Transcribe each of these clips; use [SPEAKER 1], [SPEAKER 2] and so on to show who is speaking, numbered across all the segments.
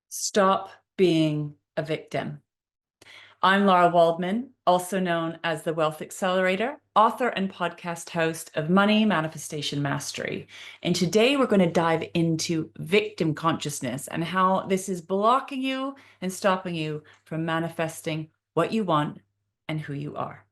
[SPEAKER 1] Stop being a victim. I'm Lara Waldman, also known as the Wealth Accelerator, author and podcast host of Money Manifestation Mastery. And today we're going to dive into victim consciousness and how this is blocking you and stopping you from manifesting what you want and who you are.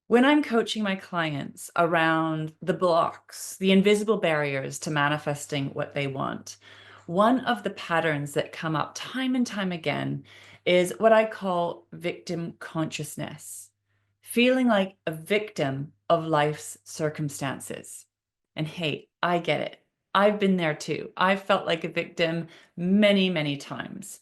[SPEAKER 1] When I'm coaching my clients around the blocks, the invisible barriers to manifesting what they want, one of the patterns that come up time and time again is what I call victim consciousness, feeling like a victim of life's circumstances. And hey, I get it. I've been there too. I've felt like a victim many, many times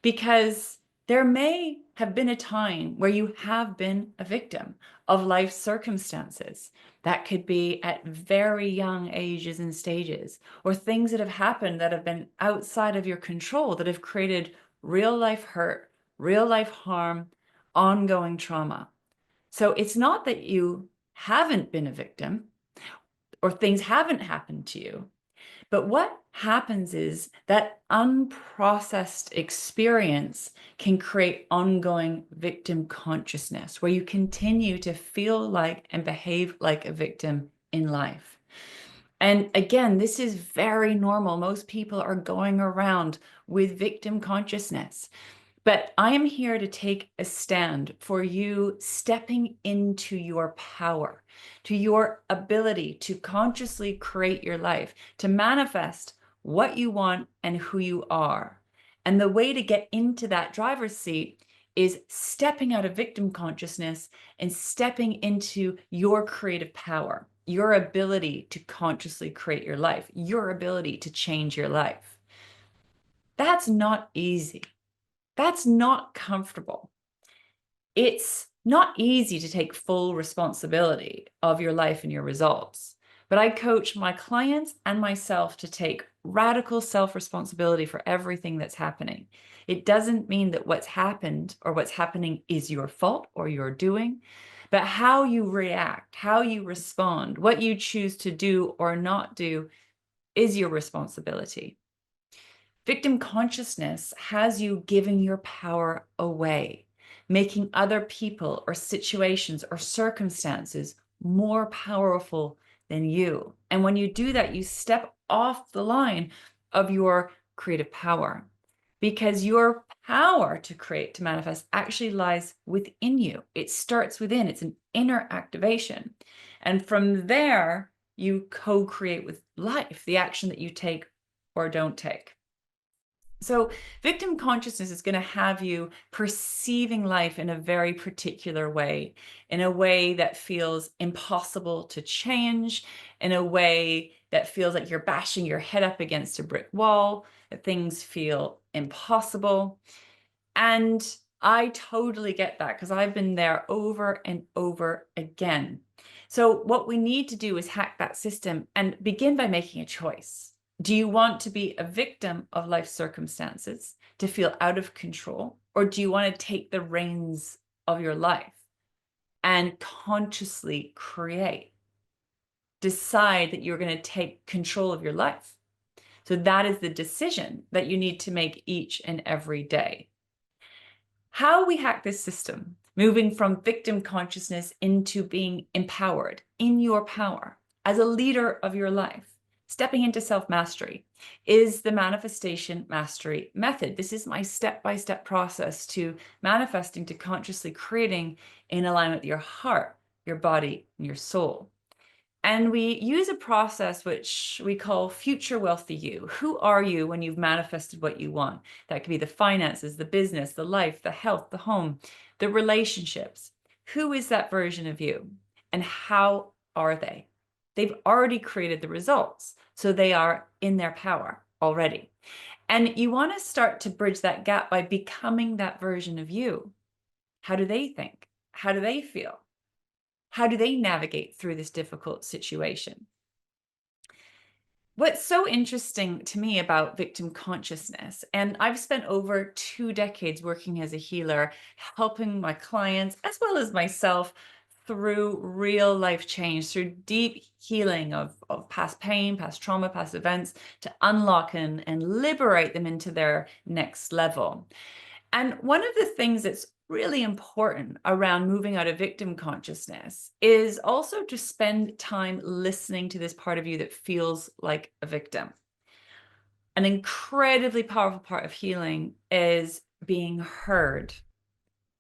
[SPEAKER 1] because there may have been a time where you have been a victim of life circumstances. That could be at very young ages and stages, or things that have happened that have been outside of your control that have created real life hurt, real life harm, ongoing trauma. So it's not that you haven't been a victim or things haven't happened to you. But what happens is that unprocessed experience can create ongoing victim consciousness where you continue to feel like and behave like a victim in life. And again, this is very normal. Most people are going around with victim consciousness. But I am here to take a stand for you stepping into your power, to your ability to consciously create your life, to manifest what you want and who you are. And the way to get into that driver's seat is stepping out of victim consciousness and stepping into your creative power, your ability to consciously create your life, your ability to change your life. That's not easy. That's not comfortable. It's not easy to take full responsibility of your life and your results. But I coach my clients and myself to take radical self-responsibility for everything that's happening. It doesn't mean that what's happened or what's happening is your fault or your doing, but how you react, how you respond, what you choose to do or not do is your responsibility. Victim consciousness has you giving your power away, making other people or situations or circumstances more powerful than you. And when you do that, you step off the line of your creative power because your power to create, to manifest actually lies within you. It starts within, it's an inner activation. And from there, you co-create with life, the action that you take or don't take. So victim consciousness is going to have you perceiving life in a very particular way, in a way that feels impossible to change, in a way that feels like you're bashing your head up against a brick wall, that things feel impossible. And I totally get that because I've been there over and over again. So what we need to do is hack that system and begin by making a choice. Do you want to be a victim of life circumstances, to feel out of control, or do you want to take the reins of your life and consciously create? Decide that you're going to take control of your life. So that is the decision that you need to make each and every day. How we hack this system, moving from victim consciousness into being empowered in your power as a leader of your life, stepping into self-mastery, is the manifestation mastery method. This is my step-by-step process to manifesting, to consciously creating in alignment with your heart, your body, and your soul. And we use a process which we call future wealthy you. Who are you when you've manifested what you want? That could be the finances, the business, the life, the health, the home, the relationships. Who is that version of you? And how are they? They've already created the results, so they are in their power already. And you want to start to bridge that gap by becoming that version of you. How do they think? How do they feel? How do they navigate through this difficult situation? What's so interesting to me about victim consciousness, and I've spent over 2 decades working as a healer, helping my clients as well as myself through real life change, through deep healing of past pain, past trauma, past events, to unlock and liberate them into their next level. And one of the things that's really important around moving out of victim consciousness is also to spend time listening to this part of you that feels like a victim. An incredibly powerful part of healing is being heard,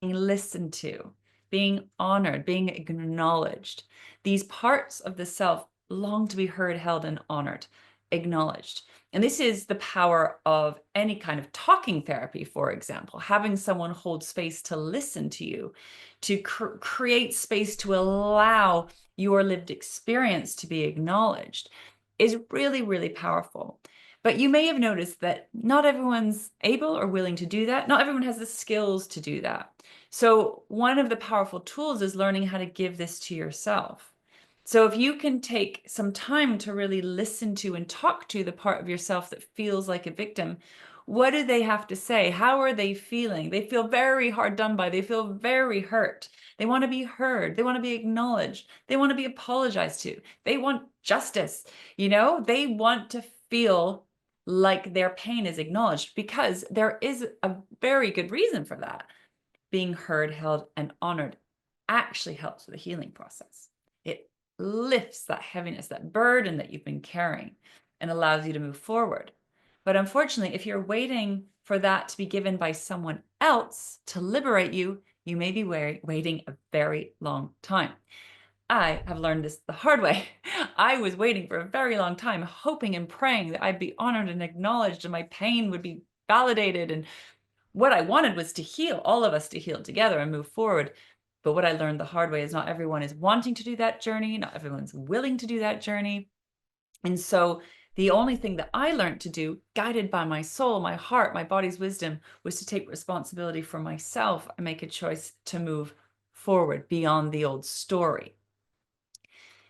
[SPEAKER 1] being listened to, being honored, being acknowledged. These parts of the self long to be heard, held, and honored, acknowledged. And this is the power of any kind of talking therapy, for example, having someone hold space to listen to you, to create space to allow your lived experience to be acknowledged is really, really powerful. But you may have noticed that not everyone's able or willing to do that. Not everyone has the skills to do that. So one of the powerful tools is learning how to give this to yourself. So if you can take some time to really listen to and talk to the part of yourself that feels like a victim, what do they have to say? How are they feeling? They feel very hard done by. They feel very hurt. They want to be heard. They want to be acknowledged. They want to be apologized to. They want justice. They want to feel like their pain is acknowledged, because there is a very good reason for that. Being heard, held, and honored actually helps with the healing process. It lifts that heaviness, that burden that you've been carrying, and allows you to move forward. But unfortunately, if you're waiting for that to be given by someone else to liberate you, you may be waiting a very long time. I have learned this the hard way. I was waiting for a very long time, hoping and praying that I'd be honored and acknowledged and my pain would be validated. And what I wanted was to heal, all of us to heal together and move forward. But what I learned the hard way is not everyone is wanting to do that journey. Not everyone's willing to do that journey. And so the only thing that I learned to do, guided by my soul, my heart, my body's wisdom, was to take responsibility for myself and make a choice to move forward beyond the old story.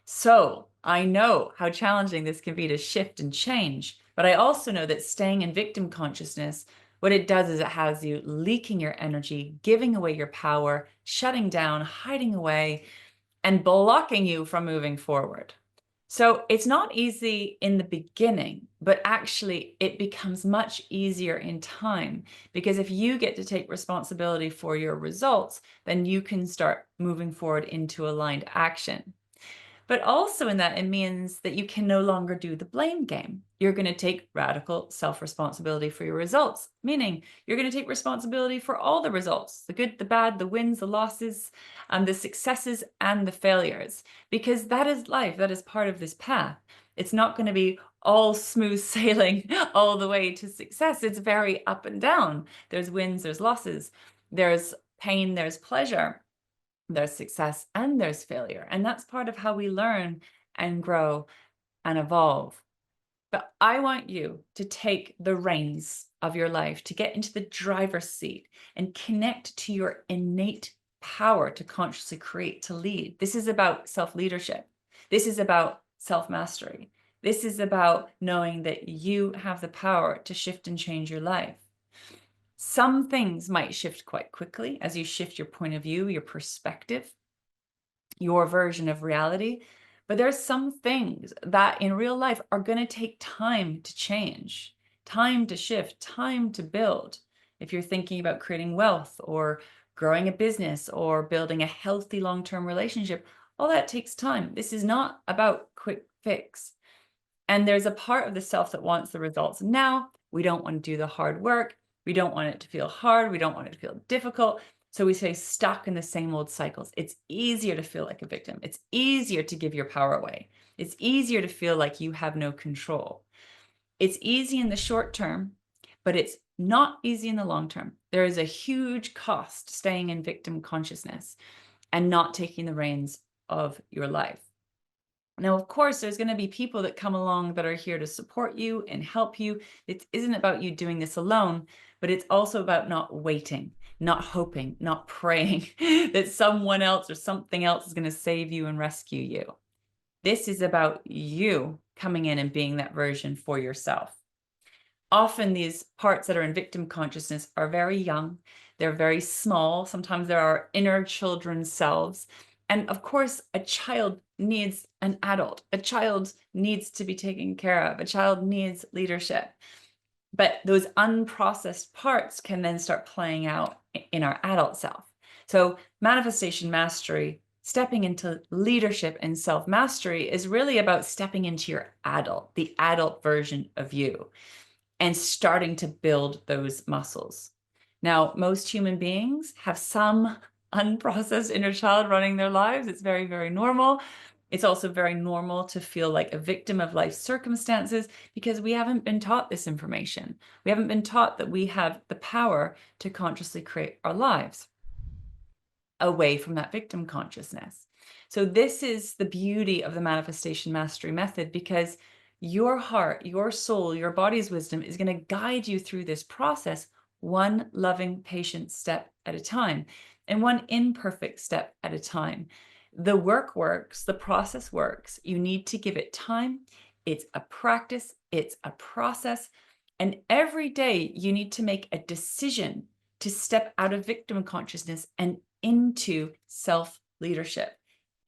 [SPEAKER 1] So I know how challenging this can be to shift and change, but I also know that staying in victim consciousness, what it does is it has you leaking your energy, giving away your power, shutting down, hiding away, and blocking you from moving forward. So it's not easy in the beginning, but actually it becomes much easier in time, because if you get to take responsibility for your results, then you can start moving forward into aligned action. But also in that, it means that you can no longer do the blame game. You're going to take radical self-responsibility for your results, meaning you're going to take responsibility for all the results, the good, the bad, the wins, the losses, the successes, and the failures, because that is life. That is part of this path. It's not going to be all smooth sailing all the way to success. It's very up and down. There's wins, there's losses, there's pain, there's pleasure. There's success and there's failure. And that's part of how we learn and grow and evolve. But I want you to take the reins of your life, to get into the driver's seat and connect to your innate power to consciously create, to lead. This is about self-leadership. This is about self-mastery. This is about knowing that you have the power to shift and change your life. Some things might shift quite quickly as you shift your point of view, your perspective, your version of reality. But there's some things that in real life are going to take time to change, time to shift, time to build. If you're thinking about creating wealth or growing a business or building a healthy long-term relationship, all that takes time. This is not about quick fix. And there's a part of the self that wants the results now. We don't want to do the hard work. We don't want it to feel hard. We don't want it to feel difficult. So we stay stuck in the same old cycles. It's easier to feel like a victim. It's easier to give your power away. It's easier to feel like you have no control. It's easy in the short term, but it's not easy in the long term. There is a huge cost staying in victim consciousness and not taking the reins of your life. Now, of course, there's going to be people that come along that are here to support you and help you. It isn't about you doing this alone, but it's also about not waiting, not hoping, not praying that someone else or something else is going to save you and rescue you. This is about you coming in and being that version for yourself. Often these parts that are in victim consciousness are very young. They're very small. Sometimes there are inner children selves. And of course, a child needs an adult. A child needs to be taken care of. A child needs leadership. But those unprocessed parts can then start playing out in our adult self. So manifestation mastery, stepping into leadership and self-mastery, is really about stepping into your adult, the adult version of you, and starting to build those muscles. Now, most human beings have some unprocessed inner child running their lives. It's very, very normal. It's also very normal to feel like a victim of life's circumstances because we haven't been taught this information. We haven't been taught that we have the power to consciously create our lives away from that victim consciousness. So this is the beauty of the manifestation mastery method, because your heart, your soul, your body's wisdom is going to guide you through this process, one loving, patient step at a time, and one imperfect step at a time. The work works, the process works. You need to give it time. It's a practice, it's a process. And every day you need to make a decision to step out of victim consciousness and into self-leadership,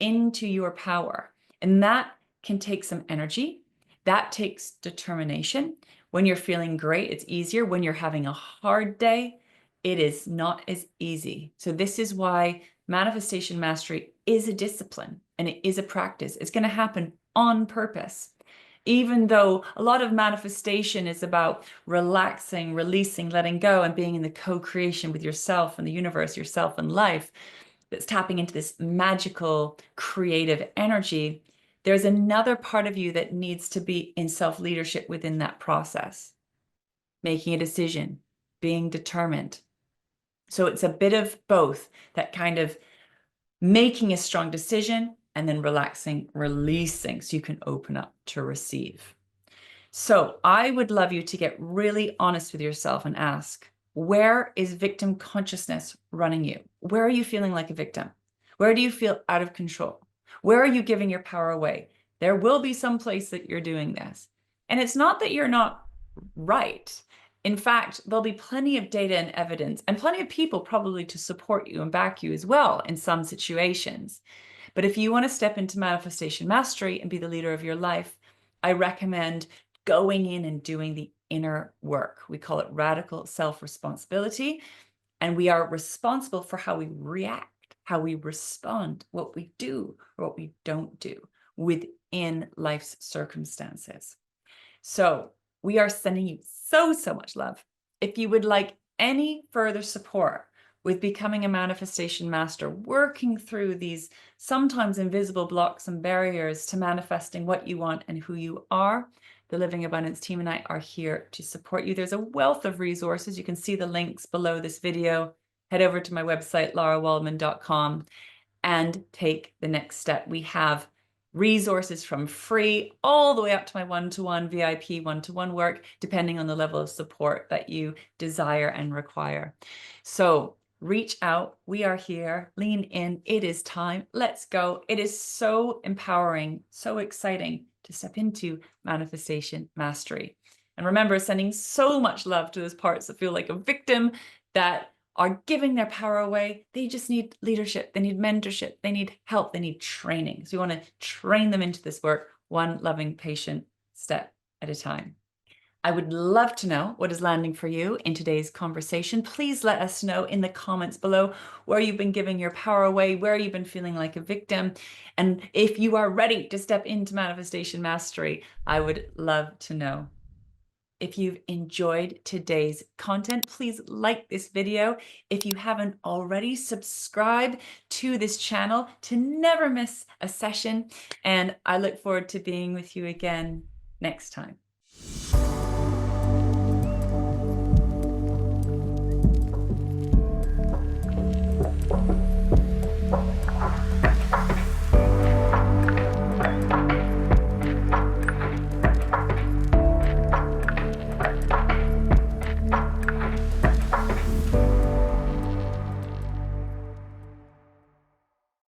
[SPEAKER 1] into your power. And that can take some energy. That takes determination. When you're feeling great, it's easier. When you're having a hard day, it is not as easy. So this is why manifestation mastery is a discipline and it is a practice. It's going to happen on purpose. Even though a lot of manifestation is about relaxing, releasing, letting go, and being in the co-creation with yourself and the universe, yourself and life, that's tapping into this magical, creative energy, there's another part of you that needs to be in self-leadership within that process, making a decision, being determined. So it's a bit of both, that kind of making a strong decision and then relaxing, releasing, so you can open up to receive. So I would love you to get really honest with yourself and ask, where is victim consciousness running you? Where are you feeling like a victim? Where do you feel out of control? Where are you giving your power away? There will be some place that you're doing this. And it's not that you're not right. In fact, there'll be plenty of data and evidence and plenty of people probably to support you and back you as well in some situations. But if you want to step into manifestation mastery and be the leader of your life, I recommend going in and doing the inner work. We call it radical self-responsibility. And we are responsible for how we react, how we respond, what we do or what we don't do within life's circumstances. So we are sending you so much love. If you would like any further support with becoming a manifestation master, working through these sometimes invisible blocks and barriers to manifesting what you want and who you are, the Living Abundance team and I are here to support you. There's a wealth of resources. You can see the links below this video. Head over to my website, larawaldman.com, and take the next step. We have resources from free all the way up to my one-to-one VIP one-to-one work, depending on the level of support that you desire and require. So reach out. We are here. Lean in. It is time. Let's go. It is so empowering, so exciting to step into manifestation mastery. And remember, sending so much love to those parts that feel like a victim, that are giving their power away. They just need leadership. They need mentorship. They need help. They need training. So we want to train them into this work, one loving, patient step at a time. I would love to know what is landing for you in today's conversation. Please let us know in the comments below where you've been giving your power away, where you've been feeling like a victim. And if you are ready to step into manifestation mastery, I would love to know. If you've enjoyed today's content, please like this video. If you haven't already, subscribe to this channel to never miss a session. And I look forward to being with you again next time.